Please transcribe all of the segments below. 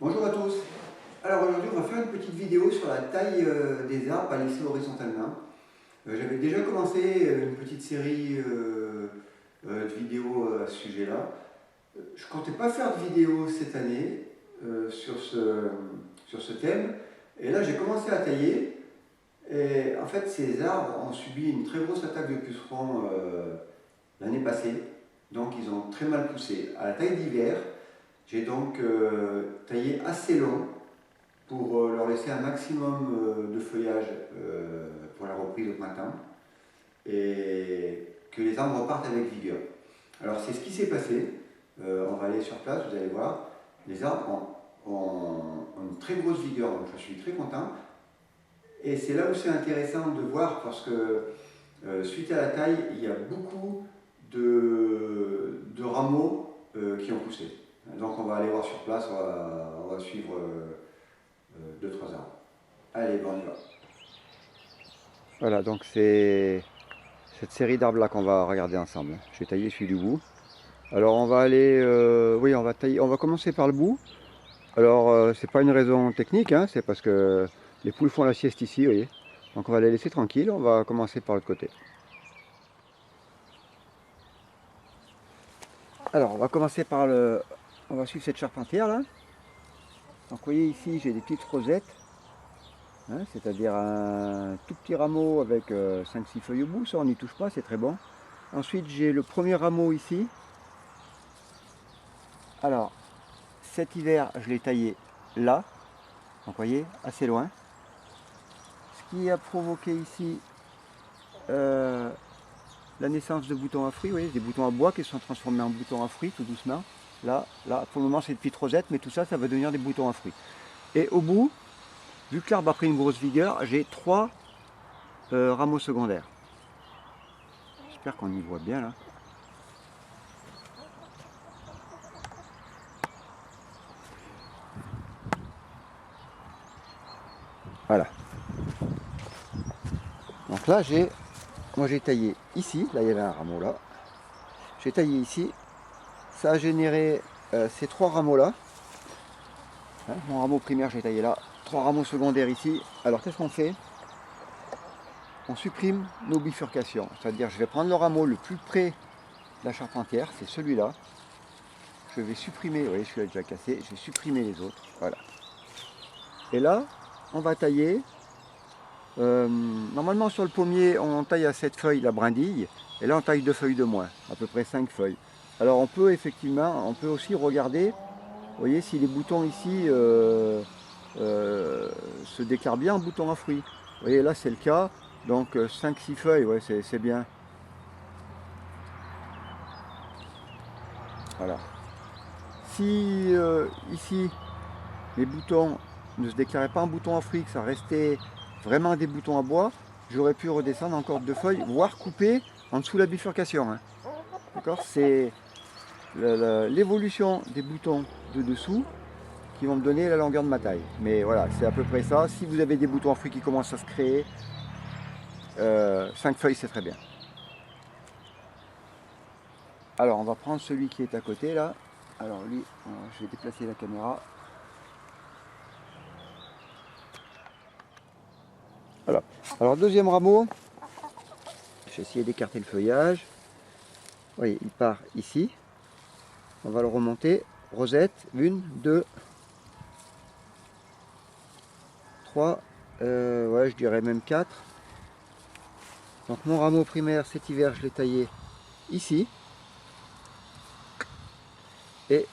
Bonjour à tous. Alors aujourd'hui on va faire une petite vidéo sur la taille des arbres à laisser horizontalement. J'avais déjà commencé une petite série de vidéos à ce sujet-là. Je ne comptais pas faire de vidéo cette année sur ce thème. Et là j'ai commencé à tailler. Et en fait ces arbres ont subi une très grosse attaque de pucerons l'année passée. Donc ils ont très mal poussé. À la taille d'hiver, j'ai donc taillé assez long pour leur laisser un maximum de feuillage pour la reprise au printemps et que les arbres repartent avec vigueur. Alors c'est ce qui s'est passé. On va aller sur place, vous allez voir. Les arbres ont une très grosse vigueur, donc je suis très content. Et c'est là où c'est intéressant de voir parce que suite à la taille, il y a beaucoup de rameaux qui ont poussé. Donc on va aller voir sur place, on va suivre 2-3 arbres. Allez, bon, on y va. Voilà, donc c'est cette série d'arbres là qu'on va regarder ensemble. J'ai taillé celui du bout. Alors on va aller, oui, on va commencer par le bout. Alors c'est pas une raison technique, hein, c'est parce que les poules font la sieste ici, vous voyez. Donc on va les laisser tranquilles, on va commencer par l'autre côté. Alors on va commencer par on va suivre cette charpentière là. Donc vous voyez ici j'ai des petites rosettes. Hein, c'est-à-dire un tout petit rameau avec 5-6 feuilles au bout, ça on n'y touche pas, c'est très bon. Ensuite j'ai le premier rameau ici. Alors cet hiver je l'ai taillé là, donc vous voyez, assez loin. Ce qui a provoqué ici la naissance de boutons à fruits, vous voyez, des boutons à bois qui se sont transformés en boutons à fruits tout doucement. Là, pour le moment c'est une petite rosette, mais tout ça, ça va devenir des boutons à fruits. Et au bout, vu que l'arbre a pris une grosse vigueur, j'ai 3 rameaux secondaires. J'espère qu'on y voit bien là. Voilà. Donc là moi j'ai taillé ici, là il y avait un rameau là. J'ai taillé ici. Ça a généré ces 3 rameaux là. Hein, mon rameau primaire j'ai taillé là. 3 rameaux secondaires ici. Alors qu'est-ce qu'on fait? On supprime nos bifurcations. C'est-à-dire je vais prendre le rameau le plus près de la charpentière, c'est celui-là. Je vais supprimer, vous voyez celui-là déjà cassé, je vais supprimer les autres. Voilà. Et là, on va tailler. Normalement sur le pommier, on taille à 7 feuilles la brindille. Et là on taille 2 feuilles de moins, à peu près 5 feuilles. Alors on peut effectivement, on peut aussi regarder, vous voyez si les boutons ici se déclarent bien en boutons à fruits. Vous voyez là c'est le cas, donc 5-6 feuilles, ouais, c'est bien. Voilà. Si ici les boutons ne se déclaraient pas en boutons à fruits, que ça restait vraiment des boutons à bois, j'aurais pu redescendre encore 2 feuilles, voire couper en dessous de la bifurcation. Hein. D'accord? C'est l'évolution des boutons de dessous qui vont me donner la longueur de ma taille. Mais voilà, c'est à peu près ça. Si vous avez des boutons à fruits qui commencent à se créer, 5 feuilles c'est très bien. Alors on va prendre celui qui est à côté là. Alors lui, je vais déplacer la caméra. Voilà. Alors deuxième rameau, je vais essayer d'écarter le feuillage. Vous voyez, il part ici. On va le remonter. Rosette, 1, 2, 3, ouais, je dirais même 4. Donc mon rameau primaire cet hiver je l'ai taillé ici. Et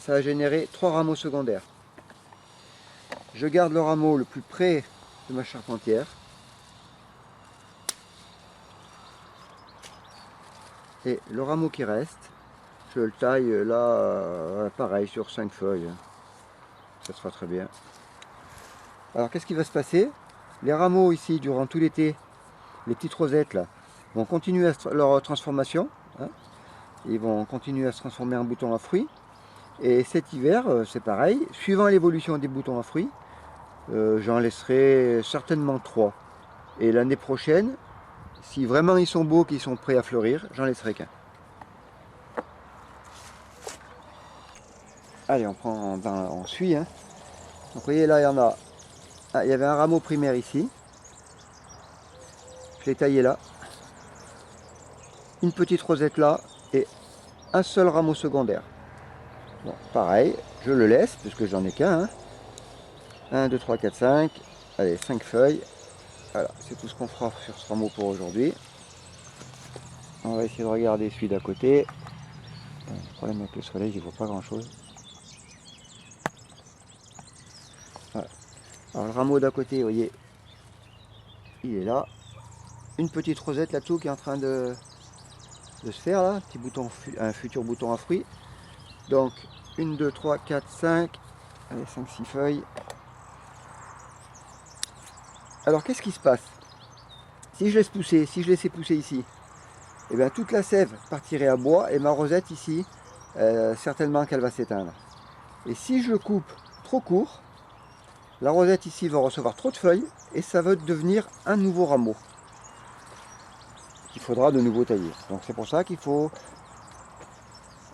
ça a généré 3 rameaux secondaires. Je garde le rameau le plus près de ma charpentière. Et le rameau qui reste, je le taille là, pareil, sur 5 feuilles. Ça sera très bien. Alors qu'est-ce qui va se passer? Les rameaux ici, durant tout l'été, les petites rosettes là, vont continuer leur transformation. Hein. Ils vont continuer à se transformer en boutons à fruits. Et cet hiver, c'est pareil. Suivant l'évolution des boutons à fruits, j'en laisserai certainement 3. Et l'année prochaine, si vraiment ils sont beaux, qu'ils sont prêts à fleurir, j'en laisserai qu'un. Allez, on suit. Hein. Donc vous voyez là, il y avait un rameau primaire ici. Je l'ai taillé là. Une petite rosette là et un seul rameau secondaire. Bon, pareil, je le laisse puisque j'en ai qu'un. Hein. 1, 2, 3, 4, 5. Allez, 5 feuilles. Voilà, c'est tout ce qu'on fera sur ce rameau pour aujourd'hui. On va essayer de regarder celui d'à côté. Le problème avec le soleil, je ne vois pas grand chose. Voilà. Alors le rameau d'à côté, vous voyez, il est là. Une petite rosette là-dessous qui est en train de se faire là. Petit bouton, un futur bouton à fruits. Donc 1, 2, 3, 4, 5. Allez, 5, 6 feuilles. Alors qu'est-ce qui se passe? Si je laisse pousser, si je laissais pousser ici, et bien toute la sève partirait à bois et ma rosette ici, certainement qu'elle va s'éteindre. Et si je coupe trop court, la rosette ici va recevoir trop de feuilles et ça va devenir un nouveau rameau qu'il faudra de nouveau tailler. Donc c'est pour ça qu'il faut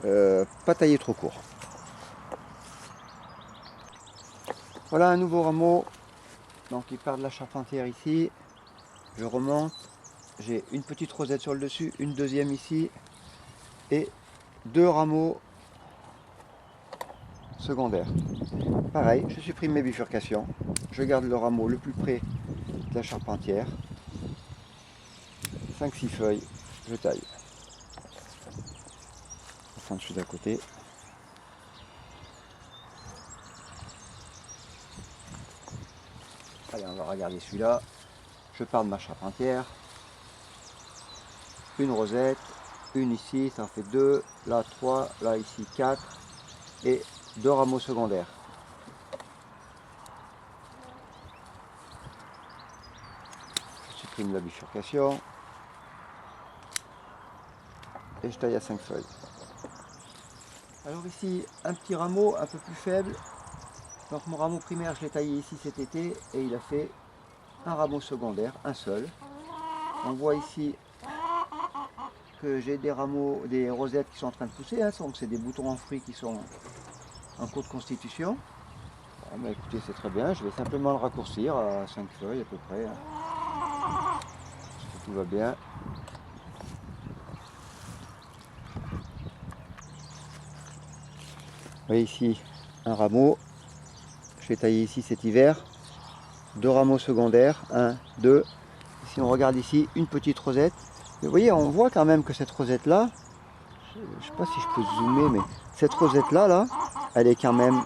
pas tailler trop court. Voilà un nouveau rameau. Donc il part de la charpentière ici. Je remonte. J'ai une petite rosette sur le dessus, une deuxième ici et 2 rameaux secondaires. Pareil, je supprime mes bifurcations. Je garde le rameau le plus près de la charpentière. 5-6 feuilles, je taille. Enfin, je suis d'à côté. Allez, on va regarder celui-là. Je pars de ma charpentière. Une rosette, une ici, ça en fait 2, là 3, là ici 4 et 2 rameaux secondaires. Je supprime la bifurcation et je taille à 5 feuilles. Alors ici, un petit rameau un peu plus faible. Donc mon rameau primaire, je l'ai taillé ici cet été et il a fait un rameau secondaire, un seul. On voit ici que j'ai des rameaux, des rosettes qui sont en train de pousser, hein, donc c'est des boutons en fruits qui sont en cours de constitution. Bon, bah écoutez, c'est très bien, je vais simplement le raccourcir à 5 feuilles à peu près. Hein. Tout va bien. Vous voyez ici un rameau, je l'ai taillé ici cet hiver, 2 rameaux secondaires, 1, 2. Si on regarde ici, une petite rosette. Vous voyez, on voit quand même que cette rosette là, je ne sais pas si je peux zoomer, mais cette rosette là, elle est quand même,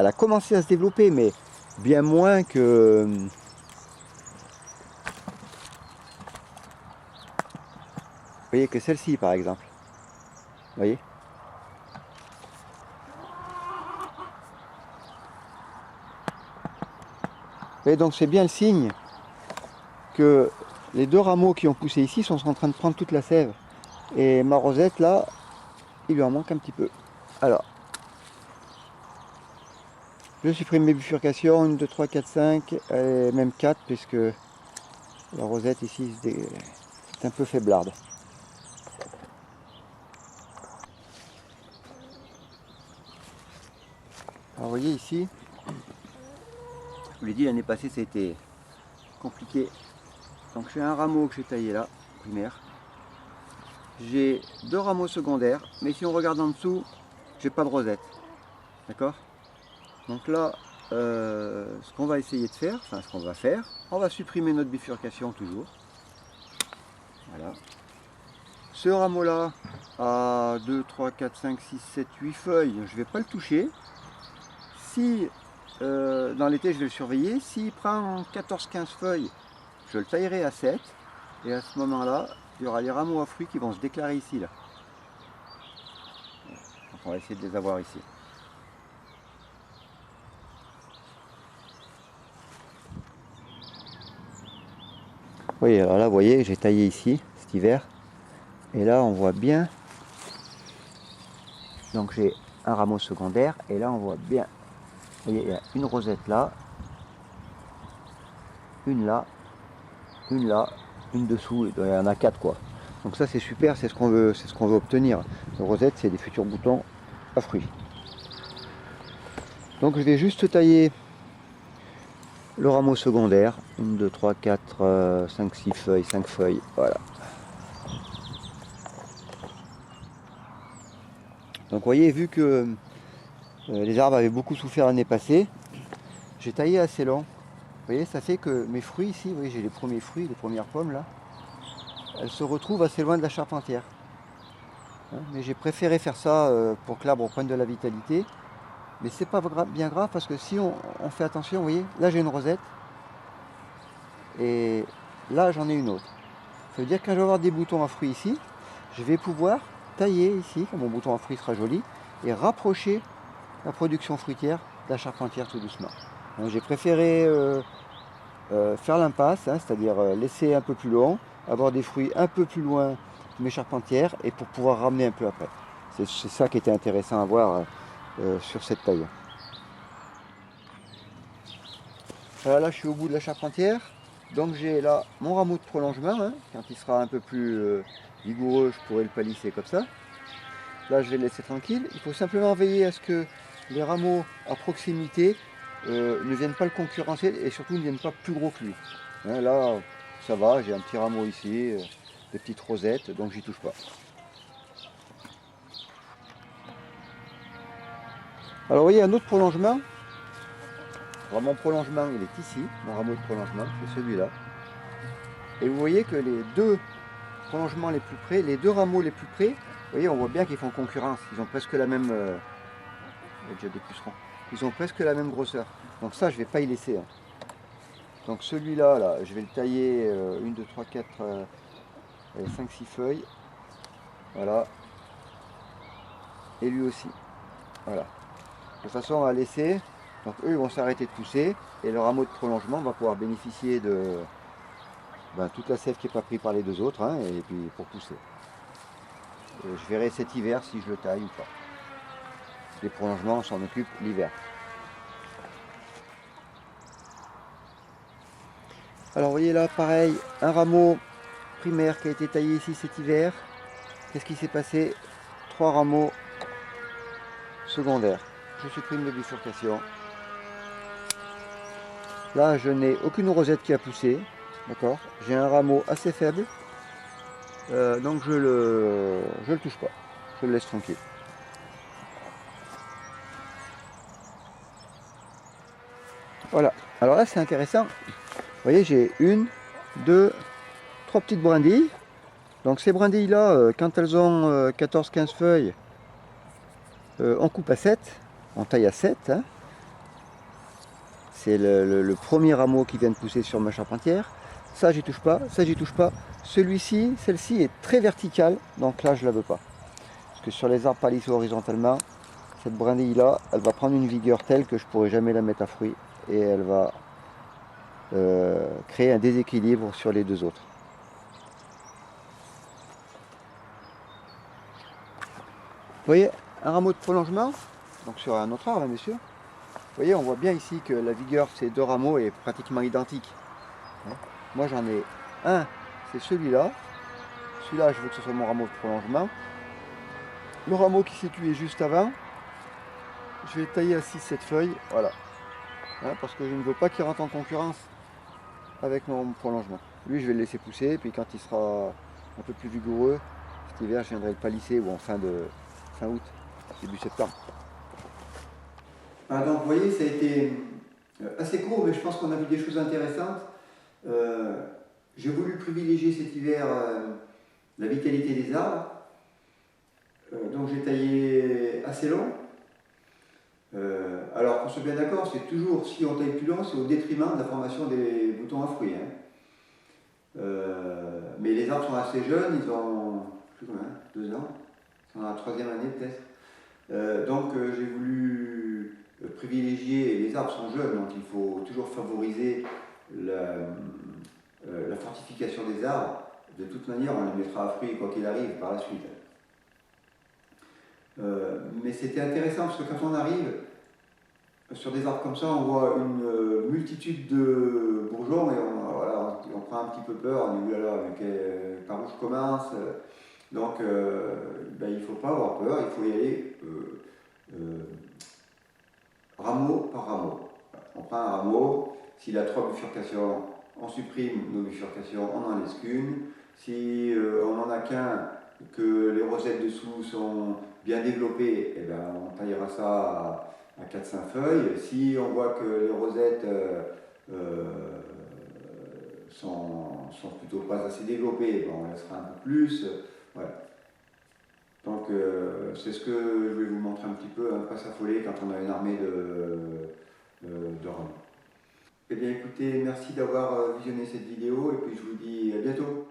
elle a commencé à se développer, mais bien moins que, vous voyez, que celle-ci par exemple. Vous voyez? Et donc c'est bien le signe que les 2 rameaux qui ont poussé ici sont en train de prendre toute la sève. Et ma rosette là, il lui en manque un petit peu. Alors, je supprime mes bifurcations, 1, 2, 3, 4, 5, et même 4, puisque la rosette ici est un peu faiblarde. Alors vous voyez ici, je vous l'ai dit, l'année passée ça a été compliqué. Donc j'ai un rameau que j'ai taillé là, primaire. J'ai 2 rameaux secondaires, mais si on regarde en dessous, j'ai pas de rosette. D'accord? Donc là, ce qu'on va essayer de faire, enfin ce qu'on va faire, on va supprimer notre bifurcation toujours. Voilà. Ce rameau là a 2, 3, 4, 5, 6, 7, 8 feuilles, je ne vais pas le toucher. Si dans l'été je vais le surveiller, s'il prend 14-15 feuilles, je le taillerai à 7. Et à ce moment là, il y aura les rameaux à fruits qui vont se déclarer ici là. Donc on va essayer de les avoir ici. Oui, alors là, vous voyez, j'ai taillé ici cet hiver. Et là, on voit bien. Donc j'ai un rameau secondaire. Et là, on voit bien. Vous voyez, il y a une rosette là. Une là. Une là. Une dessous. Il y en a 4 quoi. Donc ça, c'est super. C'est ce qu'on veut obtenir. Les rosettes, c'est des futurs boutons à fruits. Donc je vais juste tailler le rameau secondaire. 1, 2, 3, 4, 5, 6 feuilles, 5 feuilles, voilà. Donc vous voyez, vu que les arbres avaient beaucoup souffert l'année passée, j'ai taillé assez long. Vous voyez, ça fait que mes fruits ici, vous voyez, j'ai les premiers fruits, les premières pommes là, elles se retrouvent assez loin de la charpentière. Hein, mais j'ai préféré faire ça pour que l'arbre prenne de la vitalité. Mais c'est pas bien grave parce que si on fait attention, vous voyez, là j'ai une rosette et là j'en ai une autre. Ça veut dire que quand je vais avoir des boutons à fruits ici, je vais pouvoir tailler ici, quand mon bouton à fruits sera joli, et rapprocher la production fruitière de la charpentière tout doucement. Donc j'ai préféré faire l'impasse, hein, c'est-à-dire laisser un peu plus long, avoir des fruits un peu plus loin de mes charpentières et pour pouvoir ramener un peu après. C'est ça qui était intéressant à voir sur cette taille. Voilà, là je suis au bout de la charpentière, donc j'ai là mon rameau de prolongement, hein. Quand il sera un peu plus vigoureux, je pourrai le palisser comme ça. Là je vais le laisser tranquille, il faut simplement veiller à ce que les rameaux à proximité ne viennent pas le concurrencer et surtout ne viennent pas plus gros que lui. Hein, là ça va, j'ai un petit rameau ici, des petites rosettes, donc j'y touche pas. Alors vous voyez un autre prolongement. Alors mon prolongement il est ici, mon rameau de prolongement, c'est celui-là. Et vous voyez que les deux prolongements les plus près, les deux rameaux les plus près, vous voyez on voit bien qu'ils font concurrence, ils ont presque la même. Il y a déjà des pucerons. Ils ont presque la même grosseur. Donc ça je vais pas y laisser. Hein. Donc celui-là, là, je vais le tailler 1, 2, 3, 4, 5, 6 feuilles. Voilà. Et lui aussi. Voilà. De façon à laisser. Donc eux ils vont s'arrêter de pousser. Et le rameau de prolongement va pouvoir bénéficier de toute la sève qui n'est pas prise par les deux autres. Hein, et puis pour pousser. Et je verrai cet hiver si je le taille ou pas. Les prolongements on s'en occupe l'hiver. Alors vous voyez là pareil, un rameau primaire qui a été taillé ici cet hiver. Qu'est-ce qui s'est passé? 3 rameaux secondaires. Je supprime les bifurcations. Là, je n'ai aucune rosette qui a poussé. D'accord. J'ai un rameau assez faible. Donc je le touche pas. Je le laisse tranquille. Voilà. Alors là, c'est intéressant. Vous voyez, j'ai 1, 2, 3 petites brindilles. Donc ces brindilles-là, quand elles ont 14-15 feuilles, on coupe à 7. On taille à 7. Hein. C'est le premier rameau qui vient de pousser sur ma charpentière. Ça, j'y touche pas. Ça, j'y touche pas. Celui-ci, celle-ci est très verticale. Donc là, je la veux pas. Parce que sur les arbres palissés horizontalement, cette brindille-là, elle va prendre une vigueur telle que je pourrai jamais la mettre à fruit. Et elle va créer un déséquilibre sur les deux autres. Vous voyez, un rameau de prolongement, donc sur un autre arbre, hein, bien sûr. Vous voyez, on voit bien ici que la vigueur de ces deux rameaux est pratiquement identique. Moi, j'en ai un, c'est celui-là. Celui-là, je veux que ce soit mon rameau de prolongement. Le rameau qui s'est tué juste avant, je vais tailler à 6-7 feuilles, voilà. Hein, parce que je ne veux pas qu'il rentre en concurrence avec mon prolongement. Lui, je vais le laisser pousser, puis quand il sera un peu plus vigoureux, cet hiver, je viendrai le palisser ou en fin août, début septembre. Ah, donc vous voyez, ça a été assez court, mais je pense qu'on a vu des choses intéressantes. J'ai voulu privilégier cet hiver la vitalité des arbres. Donc j'ai taillé assez long. Alors qu'on soit bien d'accord, c'est toujours, si on taille plus long, c'est au détriment de la formation des boutons à fruits. Hein. Mais les arbres sont assez jeunes, ils ont, je sais combien, 2 ans, ils sont dans la 3e année peut-être. Donc j'ai voulu privilégier, les arbres sont jeunes, donc il faut toujours favoriser la fortification des arbres. De toute manière, on les mettra à fruits quoi qu'il arrive par la suite. Mais c'était intéressant parce que quand on arrive sur des arbres comme ça, on voit une multitude de bourgeons et on prend un petit peu peur, on dit oulala, par où je commence. Donc il ne faut pas avoir peur, il faut y aller rameau par rameau. On prend un rameau, s'il a 3 bifurcations, on supprime nos bifurcations, on n'en laisse qu'une. Si on n'en a qu'un, que les rosettes dessous sont bien développées, eh ben, on taillera ça à 4-5 feuilles. Si on voit que les rosettes sont plutôt pas assez développées, ben, on laissera un peu plus. Voilà. Donc c'est ce que je vais vous montrer un petit peu, hein, pas s'affoler quand on a une armée de rameaux. Eh bien écoutez, merci d'avoir visionné cette vidéo et puis je vous dis à bientôt.